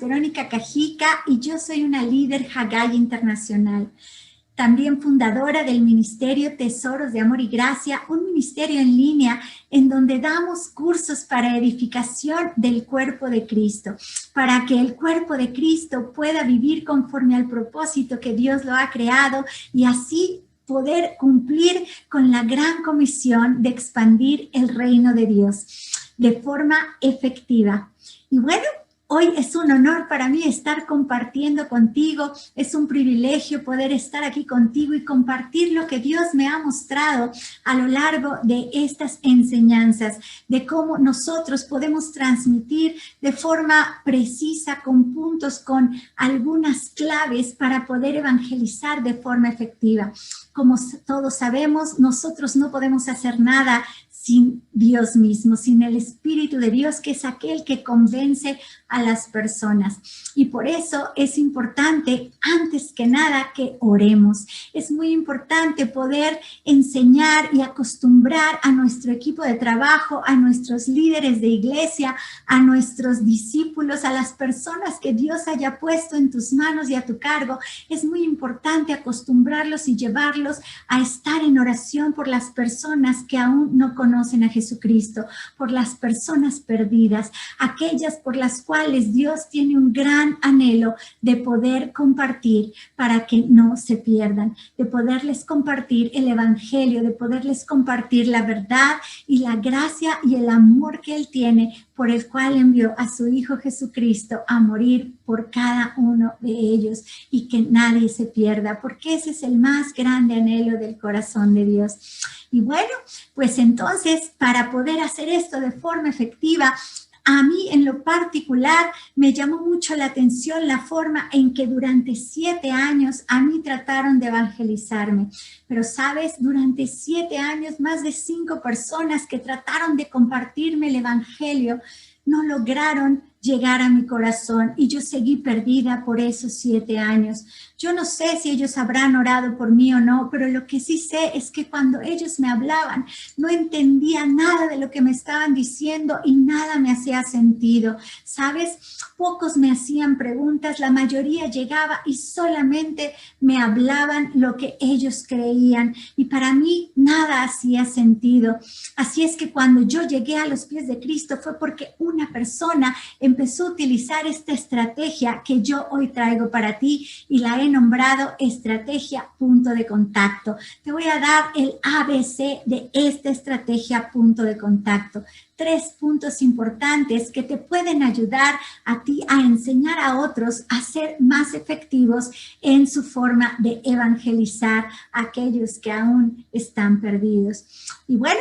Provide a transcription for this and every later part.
Verónica Cajica y yo soy una líder Haggai Internacional. También fundadora del Ministerio Tesoros de Amor y Gracia, un ministerio en línea en donde damos cursos para edificación del cuerpo de Cristo, para que el cuerpo de Cristo pueda vivir conforme al propósito que Dios lo ha creado y así poder cumplir con la gran comisión de expandir el reino de Dios de forma efectiva. Y bueno, hoy es un honor para mí estar compartiendo contigo, es un privilegio poder estar aquí contigo y compartir lo que Dios me ha mostrado a lo largo de estas enseñanzas, de cómo nosotros podemos transmitir de forma precisa, con puntos, con algunas claves para poder evangelizar de forma efectiva. Como todos sabemos, nosotros no podemos hacer nada sin Dios mismo, sin el Espíritu de Dios, que es aquel que convence a las personas. Y por eso es importante, antes que nada, que oremos. Es muy importante poder enseñar y acostumbrar a nuestro equipo de trabajo, a nuestros líderes de iglesia, a nuestros discípulos, a las personas que Dios haya puesto en tus manos y a tu cargo. Es muy importante acostumbrarlos y llevarlos a estar en oración por las personas que aún no conocen a Jesucristo, por las personas perdidas, aquellas por las cuales Dios tiene un gran anhelo de poder compartir para que no se pierdan, de poderles compartir el evangelio, de poderles compartir la verdad y la gracia y el amor que Él tiene, por el cual envió a su Hijo Jesucristo a morir por cada uno de ellos y que nadie se pierda, porque ese es el más grande anhelo del corazón de Dios. Y bueno, pues entonces, para poder hacer esto de forma efectiva, a mí en lo particular me llamó mucho la atención la forma en que durante 7 años a mí trataron de evangelizarme. Pero sabes, durante 7 años más de 5 personas que trataron de compartirme el evangelio no lograron llegar a mi corazón y yo seguí perdida por esos 7 años. Yo no sé si ellos habrán orado por mí o no, pero lo que sí sé es que cuando ellos me hablaban, no entendía nada de lo que me estaban diciendo y nada me hacía sentido. ¿Sabes? Pocos me hacían preguntas, la mayoría llegaba y solamente me hablaban lo que ellos creían y para mí nada hacía sentido. Así es que cuando yo llegué a los pies de Cristo fue porque una persona empezó a utilizar esta estrategia que yo hoy traigo para ti y la he nombrado estrategia punto de contacto. Te voy a dar el ABC de esta estrategia punto de contacto. 3 puntos importantes que te pueden ayudar a ti a enseñar a otros a ser más efectivos en su forma de evangelizar a aquellos que aún están perdidos. Y bueno,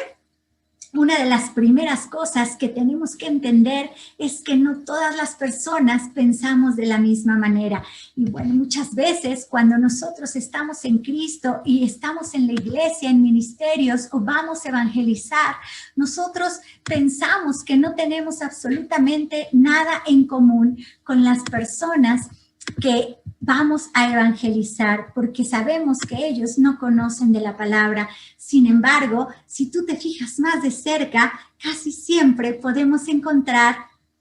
una de las primeras cosas que tenemos que entender es que no todas las personas pensamos de la misma manera. Y bueno, muchas veces cuando nosotros estamos en Cristo y estamos en la iglesia, en ministerios o vamos a evangelizar, nosotros pensamos que no tenemos absolutamente nada en común con las personas que vamos a evangelizar porque sabemos que ellos no conocen de la palabra. Sin embargo, si tú te fijas más de cerca, casi siempre podemos encontrar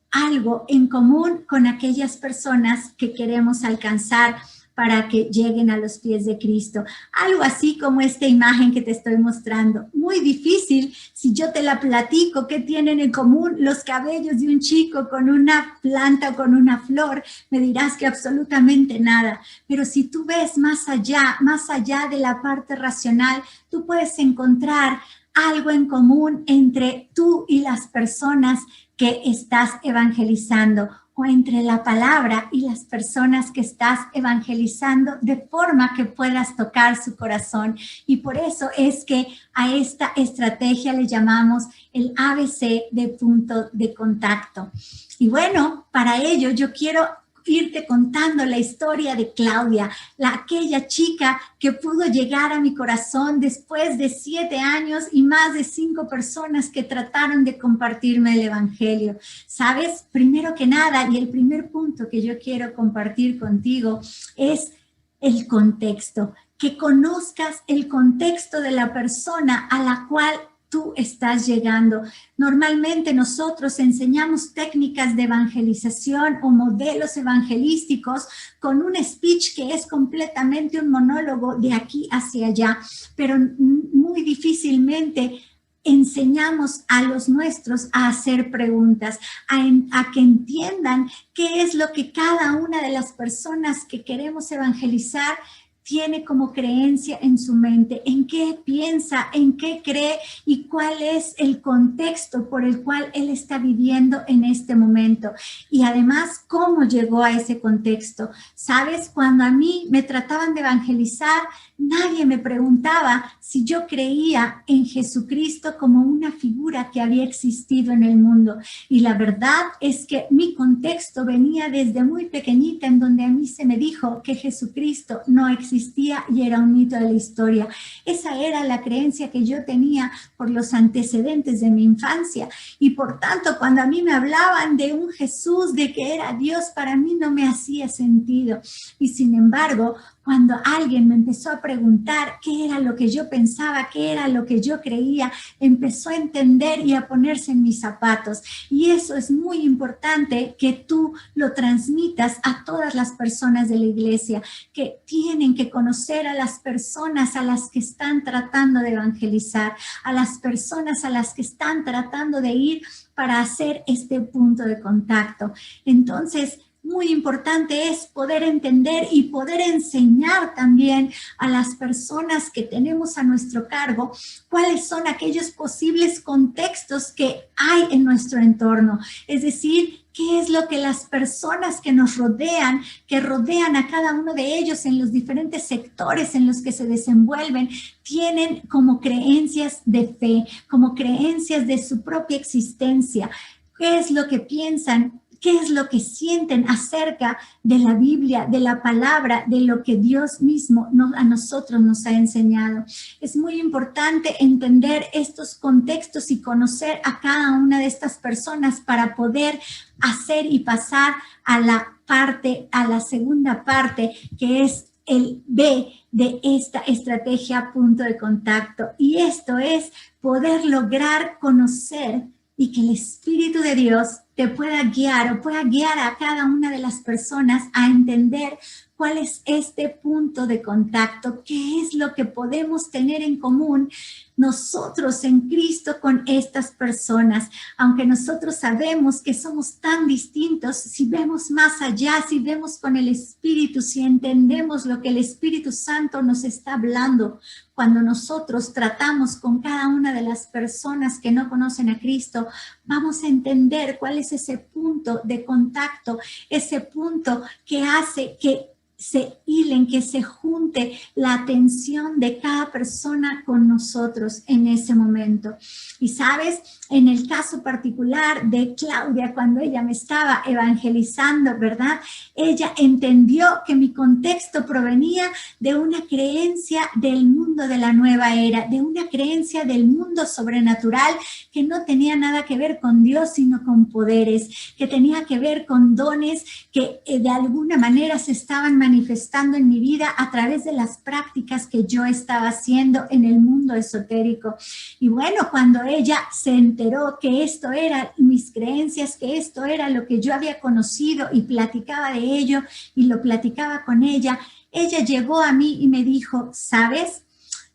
algo en común con aquellas personas que queremos alcanzar para que lleguen a los pies de Cristo. Algo así como esta imagen que te estoy mostrando. Muy difícil si yo te la platico, ¿qué tienen en común los cabellos de un chico con una planta o con una flor? Me dirás que absolutamente nada. Pero si tú ves más allá de la parte racional, tú puedes encontrar algo en común entre tú y las personas que estás evangelizando, o entre la palabra y las personas que estás evangelizando de forma que puedas tocar su corazón. Y por eso es que a esta estrategia le llamamos el ABC de punto de contacto. Y bueno, para ello yo quiero irte contando la historia de Claudia, aquella chica que pudo llegar a mi corazón después de 7 años y más de 5 personas que trataron de compartirme el evangelio. ¿Sabes? Primero que nada, y el primer punto que yo quiero compartir contigo es el contexto, que conozcas el contexto de la persona a la cual tú estás llegando. Normalmente nosotros enseñamos técnicas de evangelización o modelos evangelísticos con un speech que es completamente un monólogo de aquí hacia allá, pero muy difícilmente enseñamos a los nuestros a hacer preguntas, a que entiendan qué es lo que cada una de las personas que queremos evangelizar tiene como creencia en su mente, en qué piensa, en qué cree y cuál es el contexto por el cual él está viviendo en este momento. Y además, cómo llegó a ese contexto. ¿Sabes? Cuando a mí me trataban de evangelizar, nadie me preguntaba si yo creía en Jesucristo como una figura que había existido en el mundo. Y la verdad es que mi contexto venía desde muy pequeñita, en donde a mí se me dijo que Jesucristo no existía y era un mito de la historia. Esa era la creencia que yo tenía por los antecedentes de mi infancia. Y por tanto, cuando a mí me hablaban de un Jesús, de que era Dios, para mí no me hacía sentido. Y sin embargo, cuando alguien me empezó a preguntar qué era lo que yo pensaba, qué era lo que yo creía, empezó a entender y a ponerse en mis zapatos. Y eso es muy importante que tú lo transmitas a todas las personas de la iglesia, que tienen que conocer a las personas a las que están tratando de evangelizar, a las personas a las que están tratando de ir para hacer este punto de contacto. Entonces, muy importante es poder entender y poder enseñar también a las personas que tenemos a nuestro cargo cuáles son aquellos posibles contextos que hay en nuestro entorno. Es decir, qué es lo que las personas que nos rodean, que rodean a cada uno de ellos en los diferentes sectores en los que se desenvuelven, tienen como creencias de fe, como creencias de su propia existencia. ¿Qué es lo que piensan? ¿Qué es lo que sienten acerca de la Biblia, de la palabra, de lo que Dios mismo a nosotros nos ha enseñado? Es muy importante entender estos contextos y conocer a cada una de estas personas para poder hacer y pasar a la segunda parte, que es el B de esta estrategia punto de contacto. Y esto es poder lograr conocer y que el Espíritu de Dios te pueda guiar o pueda guiar a cada una de las personas a entender cuál es este punto de contacto, qué es lo que podemos tener en común nosotros en Cristo con estas personas. Aunque nosotros sabemos que somos tan distintos, si vemos más allá, si vemos con el Espíritu, si entendemos lo que el Espíritu Santo nos está hablando, cuando nosotros tratamos con cada una de las personas que no conocen a Cristo, vamos a entender cuál es ese punto de contacto, ese punto que hace que se hilen, que se junte la atención de cada persona con nosotros en ese momento. Y sabes, en el caso particular de Claudia, cuando ella me estaba evangelizando, ¿verdad? Ella entendió que mi contexto provenía de una creencia del mundo de la nueva era, de una creencia del mundo sobrenatural que no tenía nada que ver con Dios, sino con poderes, que tenía que ver con dones que de alguna manera se estaban manifestando en mi vida a través de las prácticas que yo estaba haciendo en el mundo esotérico. Y bueno, cuando ella se enteró que esto era mis creencias, que esto era lo que yo había conocido y platicaba de ello y lo platicaba con ella, ella llegó a mí y me dijo, ¿sabes?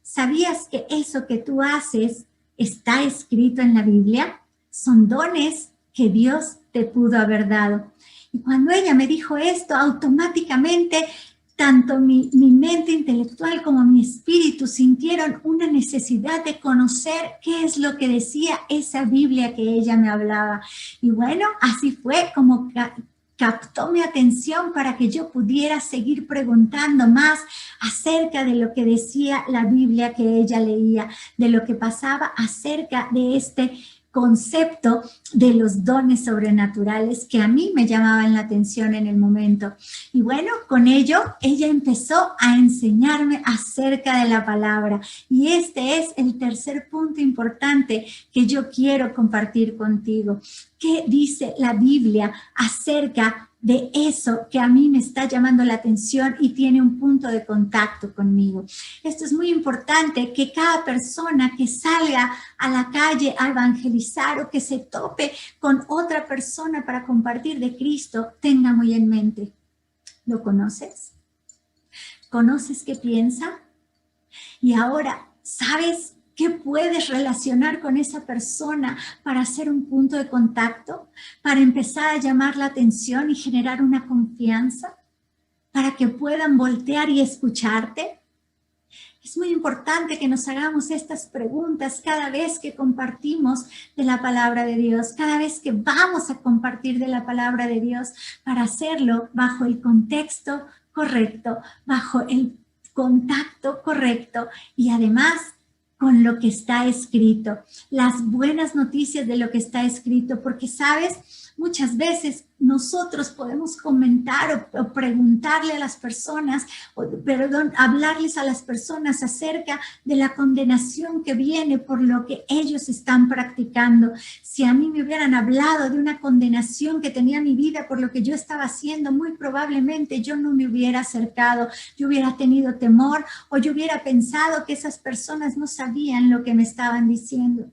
¿Sabías que eso que tú haces está escrito en la Biblia? Son dones que Dios te pudo haber dado. Y cuando ella me dijo esto, automáticamente tanto mi mente intelectual como mi espíritu sintieron una necesidad de conocer qué es lo que decía esa Biblia que ella me hablaba. Y bueno, así fue como captó mi atención para que yo pudiera seguir preguntando más acerca de lo que decía la Biblia que ella leía, de lo que pasaba acerca de este concepto de los dones sobrenaturales que a mí me llamaban la atención en el momento. Y bueno, con ello ella empezó a enseñarme acerca de la palabra. Y este es el tercer punto importante que yo quiero compartir contigo. ¿Qué dice la Biblia acerca de eso que a mí me está llamando la atención y tiene un punto de contacto conmigo. Esto es muy importante, que cada persona que salga a la calle a evangelizar o que se tope con otra persona para compartir de Cristo, tenga muy en mente. ¿Lo conoces? ¿Conoces qué piensa? Y ahora, ¿sabes qué puedes relacionar con esa persona para hacer un punto de contacto? Para empezar a llamar la atención y generar una confianza, para que puedan voltear y escucharte. Es muy importante que nos hagamos estas preguntas cada vez que compartimos de la palabra de Dios, cada vez que vamos a compartir de la palabra de Dios, para hacerlo bajo el contexto correcto, bajo el contacto correcto y además con lo que está escrito, las buenas noticias de lo que está escrito, porque sabes, muchas veces nosotros podemos comentar o preguntarle a las personas, hablarles a las personas acerca de la condenación que viene por lo que ellos están practicando. Si a mí me hubieran hablado de una condenación que tenía mi vida por lo que yo estaba haciendo, muy probablemente yo no me hubiera acercado, yo hubiera tenido temor o yo hubiera pensado que esas personas no sabían lo que me estaban diciendo.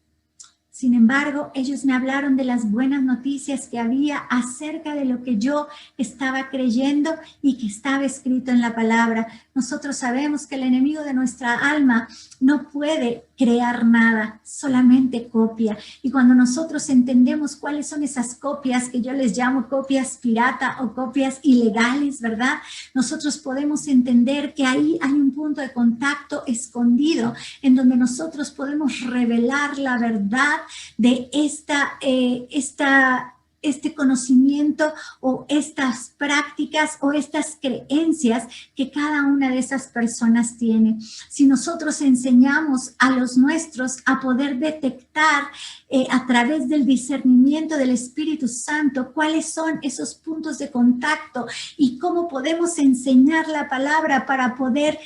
Sin embargo, ellos me hablaron de las buenas noticias que había acerca de lo que yo estaba creyendo y que estaba escrito en la palabra. Nosotros sabemos que el enemigo de nuestra alma no puede crear nada, solamente copia. Y cuando nosotros entendemos cuáles son esas copias, que yo les llamo copias pirata o copias ilegales, ¿verdad? Nosotros podemos entender que ahí hay un punto de contacto escondido en donde nosotros podemos revelar la verdad de este conocimiento o estas prácticas o estas creencias que cada una de esas personas tiene. Si nosotros enseñamos a los nuestros a poder detectar a través del discernimiento del Espíritu Santo cuáles son esos puntos de contacto y cómo podemos enseñar la palabra para poder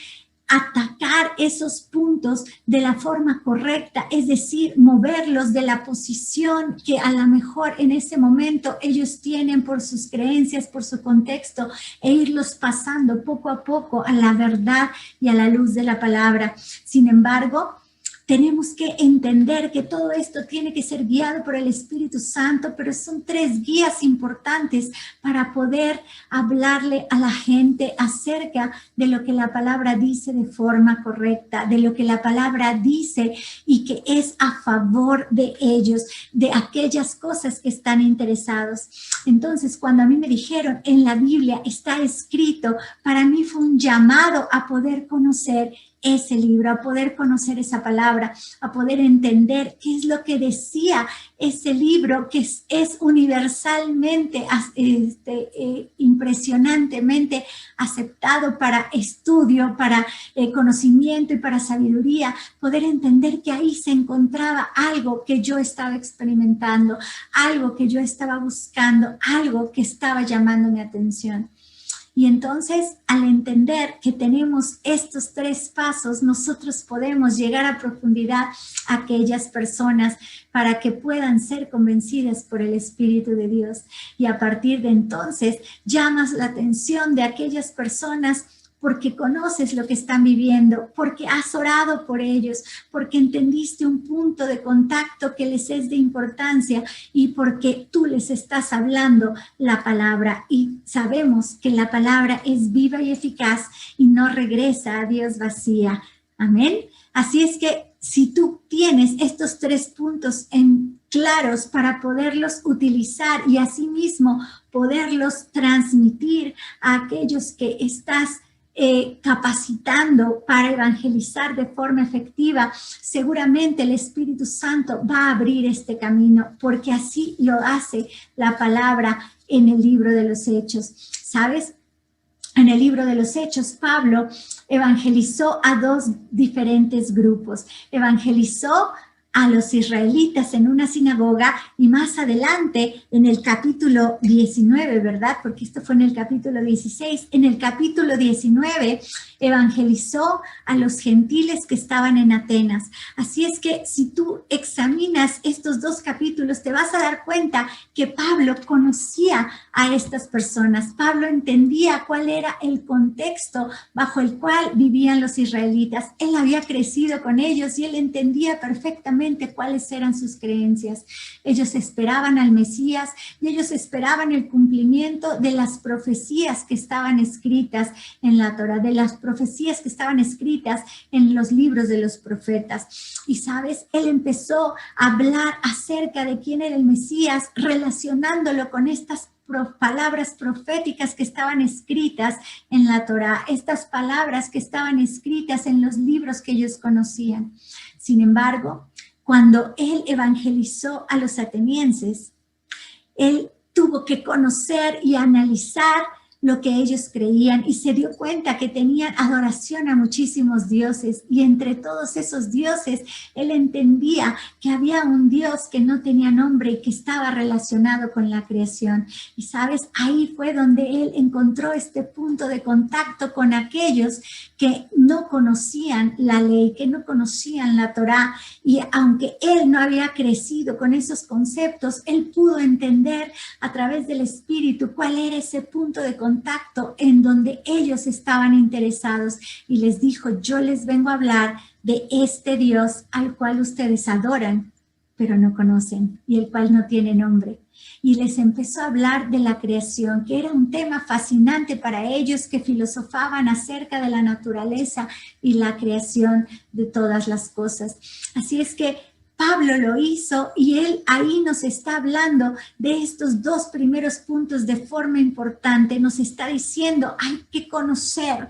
atacar esos puntos de la forma correcta, es decir, moverlos de la posición que a lo mejor en ese momento ellos tienen por sus creencias, por su contexto, e irlos pasando poco a poco a la verdad y a la luz de la palabra. Sin embargo, tenemos que entender que todo esto tiene que ser guiado por el Espíritu Santo, pero son 3 guías importantes para poder hablarle a la gente acerca de lo que la palabra dice de forma correcta, de lo que la palabra dice y que es a favor de ellos, de aquellas cosas que están interesados. Entonces, cuando a mí me dijeron en la Biblia está escrito, para mí fue un llamado a poder conocer ese libro, a poder conocer esa palabra, a poder entender qué es lo que decía ese libro que es universalmente, impresionantemente aceptado para estudio, para conocimiento y para sabiduría, poder entender que ahí se encontraba algo que yo estaba experimentando, algo que yo estaba buscando, algo que estaba llamando mi atención. Y entonces, al entender que tenemos estos 3 pasos, nosotros podemos llegar a profundidad a aquellas personas para que puedan ser convencidas por el Espíritu de Dios. Y a partir de entonces, llamas la atención de aquellas personas porque conoces lo que están viviendo, porque has orado por ellos, porque entendiste un punto de contacto que les es de importancia y porque tú les estás hablando la palabra. Y sabemos que la palabra es viva y eficaz y no regresa a Dios vacía. Amén. Así es que si tú tienes estos 3 puntos claros para poderlos utilizar y asimismo poderlos transmitir a aquellos que estás capacitando para evangelizar de forma efectiva, seguramente el Espíritu Santo va a abrir este camino, porque así lo hace la palabra en el libro de los Hechos. ¿Sabes? En el libro de los Hechos, Pablo evangelizó a 2 diferentes grupos. Evangelizó a los israelitas en una sinagoga y más adelante en el capítulo 19, ¿verdad? Porque esto fue en el capítulo 16. En el capítulo 19 evangelizó a los gentiles que estaban en Atenas. Así es que si tú examinas estos dos capítulos, te vas a dar cuenta que Pablo conocía a estas personas. Pablo entendía cuál era el contexto bajo el cual vivían los israelitas. Él había crecido con ellos y él entendía perfectamente cuáles eran sus creencias. Ellos esperaban al Mesías y ellos esperaban el cumplimiento de las profecías que estaban escritas en la Torá, de las profecías que estaban escritas en los libros de los profetas. Y sabes, él empezó a hablar acerca de quién era el Mesías, relacionándolo con estas palabras proféticas que estaban escritas en la Torá, estas palabras que estaban escritas en los libros que ellos conocían. Sin embargo, cuando él evangelizó a los atenienses, él tuvo que conocer y analizar lo que ellos creían y se dio cuenta que tenían adoración a muchísimos dioses y entre todos esos dioses él entendía que había un Dios que no tenía nombre y que estaba relacionado con la creación. Y sabes, ahí fue donde él encontró este punto de contacto con aquellos que no conocían la ley, que no conocían la Torá, y aunque él no había crecido con esos conceptos, él pudo entender a través del Espíritu cuál era ese punto de contacto en donde ellos estaban interesados y les dijo: yo les vengo a hablar de este Dios al cual ustedes adoran, pero no conocen y el cual no tiene nombre. Y les empezó a hablar de la creación, que era un tema fascinante para ellos, que filosofaban acerca de la naturaleza y la creación de todas las cosas. Así es que Pablo lo hizo y él ahí nos está hablando de estos dos primeros puntos de forma importante. Nos está diciendo, hay que conocer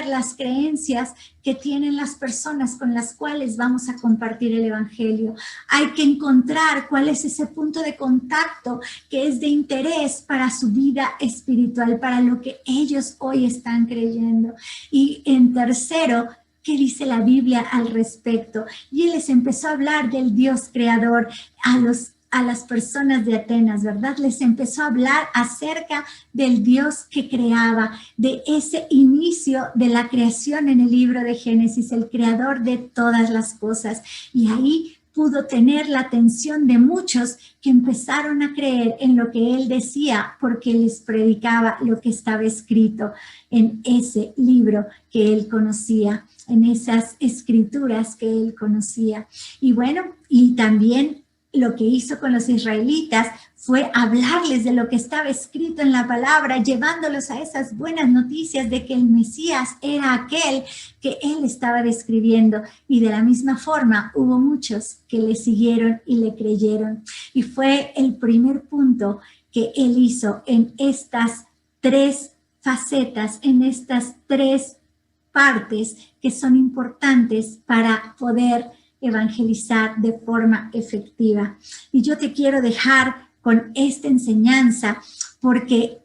las creencias que tienen las personas con las cuales vamos a compartir el evangelio. Hay que encontrar cuál es ese punto de contacto que es de interés para su vida espiritual, para lo que ellos hoy están creyendo. Y en tercero, ¿qué dice la Biblia al respecto? Y él les empezó a hablar del Dios creador a las personas de Atenas, ¿verdad? Les empezó a hablar acerca del Dios que creaba, de ese inicio de la creación en el libro de Génesis, el creador de todas las cosas. Y ahí pudo tener la atención de muchos que empezaron a creer en lo que él decía porque les predicaba lo que estaba escrito en ese libro que él conocía, en esas escrituras que él conocía. Y bueno, y también lo que hizo con los israelitas fue hablarles de lo que estaba escrito en la palabra, llevándolos a esas buenas noticias de que el Mesías era aquel que él estaba describiendo. Y de la misma forma hubo muchos que le siguieron y le creyeron. Y fue el primer punto que él hizo en estas tres facetas, en estas tres partes que son importantes para poder evangelizar de forma efectiva. Y yo te quiero dejar con esta enseñanza porque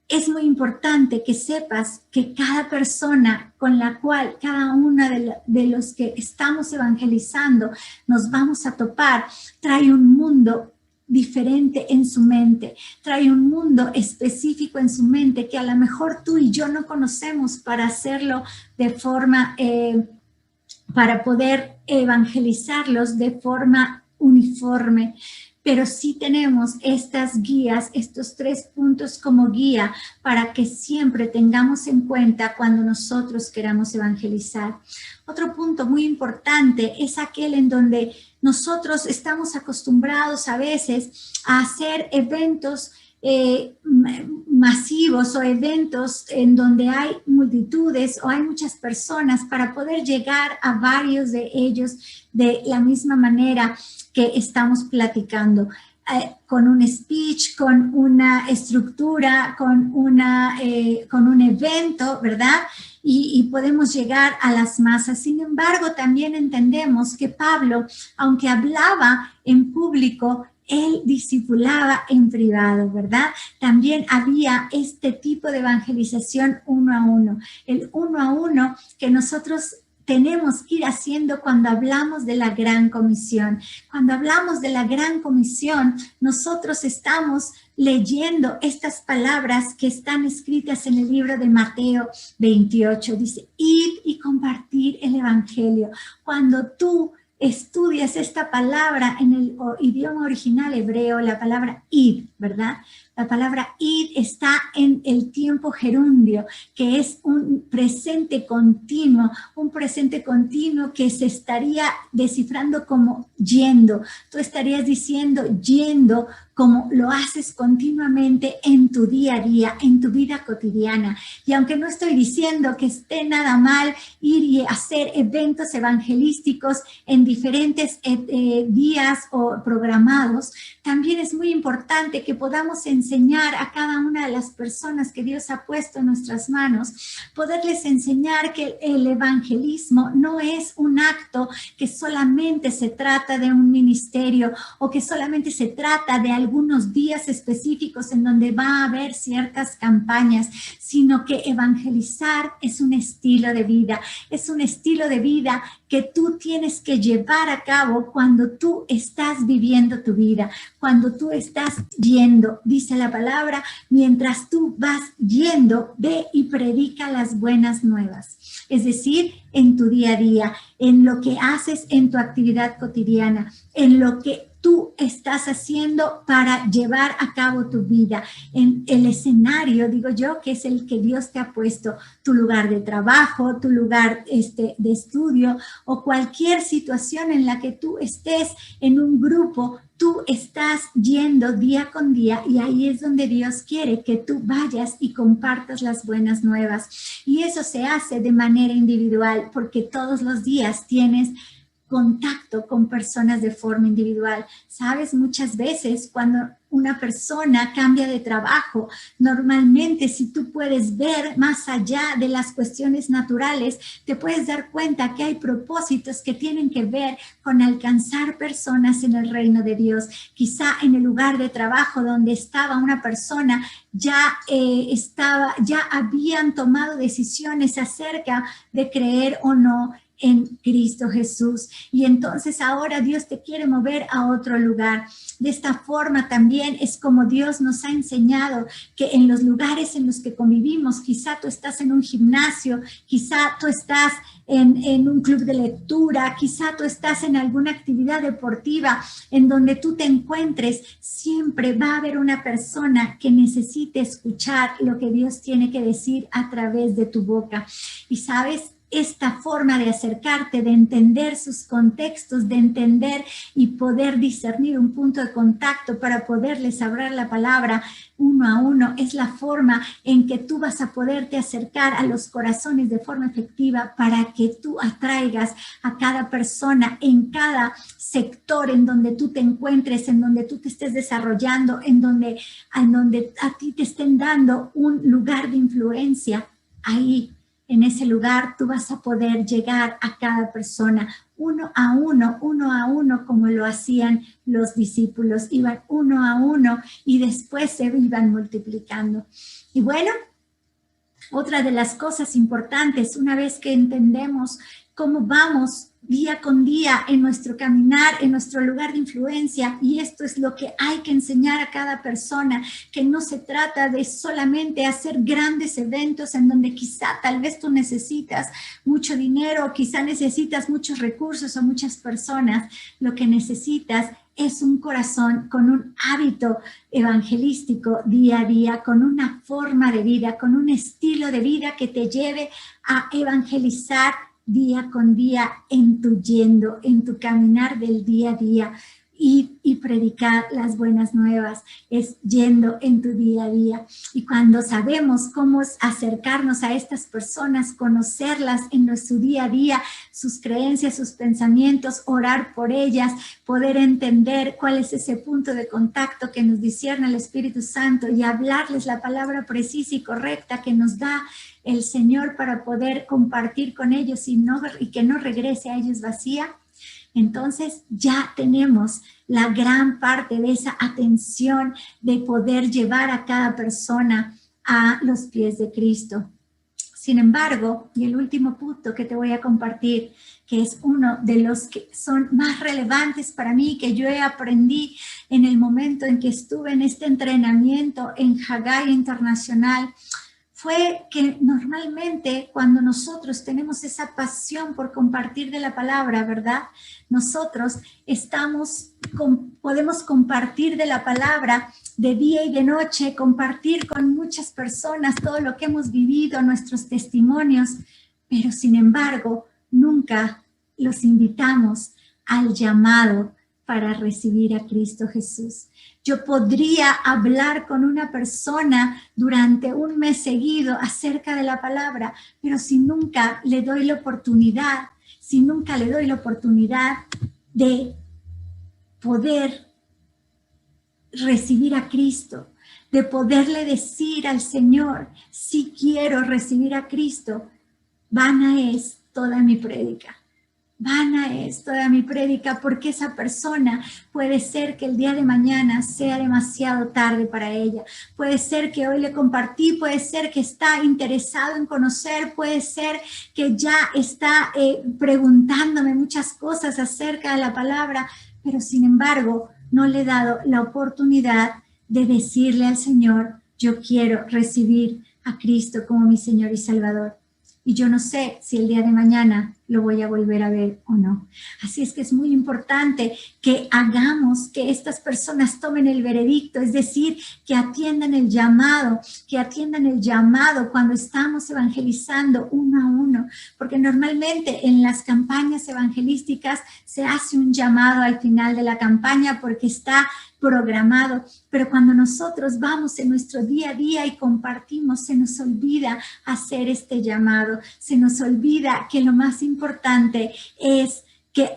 es muy importante que sepas que cada persona con la cual cada una de los que estamos evangelizando nos vamos a topar trae un mundo diferente en su mente, trae un mundo específico en su mente que a lo mejor tú y yo no conocemos para hacerlo de forma para poder evangelizarlos de forma uniforme, pero sí tenemos estas guías, estos tres puntos como guía para que siempre tengamos en cuenta cuando nosotros queramos evangelizar. Otro punto muy importante es aquel en donde nosotros estamos acostumbrados a veces a hacer eventos masivos o eventos en donde hay multitudes o hay muchas personas para poder llegar a varios de ellos de la misma manera que estamos platicando, con un speech, con una estructura, con un evento, ¿verdad? Y podemos llegar a las masas. Sin embargo, también entendemos que Pablo, aunque hablaba en público, él discipulaba en privado, ¿verdad? También había este tipo de evangelización uno a uno. El uno a uno que nosotros tenemos que ir haciendo cuando hablamos de la Gran Comisión. Cuando hablamos de la Gran Comisión, nosotros estamos leyendo estas palabras que están escritas en el libro de Mateo 28. Dice, id y compartir el Evangelio. Cuando tú estudias esta palabra en el idioma original hebreo, la palabra id, ¿verdad? La palabra id está en el tiempo gerundio, que es un presente continuo que se estaría descifrando como yendo. Tú estarías diciendo yendo como lo haces continuamente en tu día a día, en tu vida cotidiana. Y aunque no estoy diciendo que esté nada mal ir y hacer eventos evangelísticos en diferentes días o programados, también es muy importante que podamos enseñar a cada una de las personas que Dios ha puesto en nuestras manos, poderles enseñar que el evangelismo no es un acto que solamente se trata de un ministerio o que solamente se trata de algunos días específicos en donde va a haber ciertas campañas, sino que evangelizar es un estilo de vida que tú tienes que llevar a cabo cuando tú estás viviendo tu vida, cuando tú estás yendo. Dice la palabra, mientras tú vas yendo, ve y predica las buenas nuevas. Es decir, en tu día a día, en lo que haces en tu actividad cotidiana, en lo que tú estás haciendo para llevar a cabo tu vida, en el escenario, digo yo, que es el que Dios te ha puesto, tu lugar de trabajo, tu lugar de estudio o cualquier situación en la que tú estés en un grupo. Tú estás yendo día con día y ahí es donde Dios quiere que tú vayas y compartas las buenas nuevas. Y eso se hace de manera individual porque todos los días tienes contacto con personas de forma individual. Sabes, muchas veces cuando una persona cambia de trabajo, normalmente si tú puedes ver más allá de las cuestiones naturales, te puedes dar cuenta que hay propósitos que tienen que ver con alcanzar personas en el reino de Dios. Quizá en el lugar de trabajo donde estaba una persona ya habían tomado decisiones acerca de creer o no en Cristo Jesús. Y entonces ahora Dios te quiere mover a otro lugar. De esta forma también es como Dios nos ha enseñado que en los lugares en los que convivimos, quizá tú estás en un gimnasio, quizá tú estás en un club de lectura, quizá tú estás en alguna actividad deportiva en donde tú te encuentres, siempre va a haber una persona que necesite escuchar lo que Dios tiene que decir a través de tu boca. Y sabes, esta forma de acercarte, de entender sus contextos, de entender y poder discernir un punto de contacto para poderles hablar la palabra uno a uno, es la forma en que tú vas a poderte acercar a los corazones de forma efectiva para que tú atraigas a cada persona en cada sector en donde tú te encuentres, en donde tú te estés desarrollando, en donde a ti te estén dando un lugar de influencia. Ahí, en ese lugar, tú vas a poder llegar a cada persona uno a uno, como lo hacían los discípulos. Iban uno a uno y después se iban multiplicando. Y bueno, otra de las cosas importantes, una vez que entendemos cómo vamos día con día en nuestro caminar, en nuestro lugar de influencia, y esto es lo que hay que enseñar a cada persona, que no se trata de solamente hacer grandes eventos en donde quizá tal vez tú necesitas mucho dinero, quizá necesitas muchos recursos o muchas personas. Lo que necesitas es un corazón con un hábito evangelístico día a día, con una forma de vida, con un estilo de vida que te lleve a evangelizar día con día en tu yendo, en tu caminar del día a día y predicar las buenas nuevas, es yendo en tu día a día. Y cuando sabemos cómo es acercarnos a estas personas, conocerlas en nuestro día a día, sus creencias, sus pensamientos, orar por ellas, poder entender cuál es ese punto de contacto que nos discierne el Espíritu Santo y hablarles la palabra precisa y correcta que nos da el Señor para poder compartir con ellos y que no regrese a ellos vacía. Entonces ya tenemos la gran parte de esa atención de poder llevar a cada persona a los pies de Cristo. Sin embargo, y el último punto que te voy a compartir, que es uno de los que son más relevantes para mí, que yo aprendí en el momento en que estuve en este entrenamiento en Haggai Internacional, fue que normalmente cuando nosotros tenemos esa pasión por compartir de la palabra, ¿verdad? Nosotros podemos compartir de la palabra de día y de noche, compartir con muchas personas todo lo que hemos vivido, nuestros testimonios, pero sin embargo, nunca los invitamos al llamado para recibir a Cristo Jesús. Yo podría hablar con una persona durante un mes seguido acerca de la palabra, pero si nunca le doy la oportunidad, de poder recibir a Cristo, de poderle decir al Señor, si quiero recibir a Cristo, vana es toda mi prédica. Vana es toda mi prédica, porque esa persona puede ser que el día de mañana sea demasiado tarde para ella. Puede ser que hoy le compartí, puede ser que está interesado en conocer, puede ser que ya está preguntándome muchas cosas acerca de la palabra, pero sin embargo no le he dado la oportunidad de decirle al Señor, yo quiero recibir a Cristo como mi Señor y Salvador. Y yo no sé si el día de mañana lo voy a volver a ver o no. Así es que es muy importante que hagamos que estas personas tomen el veredicto, es decir, que atiendan el llamado cuando estamos evangelizando uno a uno, porque normalmente en las campañas evangelísticas se hace un llamado al final de la campaña porque está programado, pero cuando nosotros vamos en nuestro día a día y compartimos, se nos olvida hacer este llamado, se nos olvida que lo más importante es que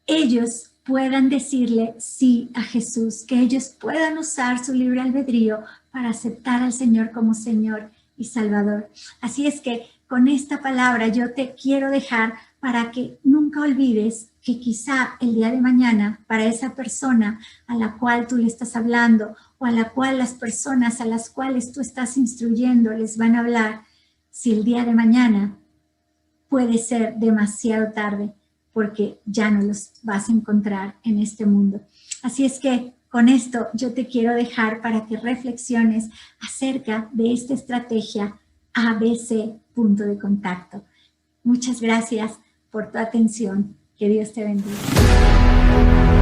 ellos puedan decirle sí a Jesús, que ellos puedan usar su libre albedrío para aceptar al Señor como Señor y Salvador. Así es que con esta palabra yo te quiero dejar para que nunca olvides que quizá el día de mañana para esa persona a la cual tú le estás hablando o a la cual las personas a las cuales tú estás instruyendo les van a hablar, si el día de mañana puede ser demasiado tarde porque ya no los vas a encontrar en este mundo. Así es que con esto yo te quiero dejar para que reflexiones acerca de esta estrategia ABC, punto de contacto. Muchas gracias por tu atención. Que Dios te bendiga.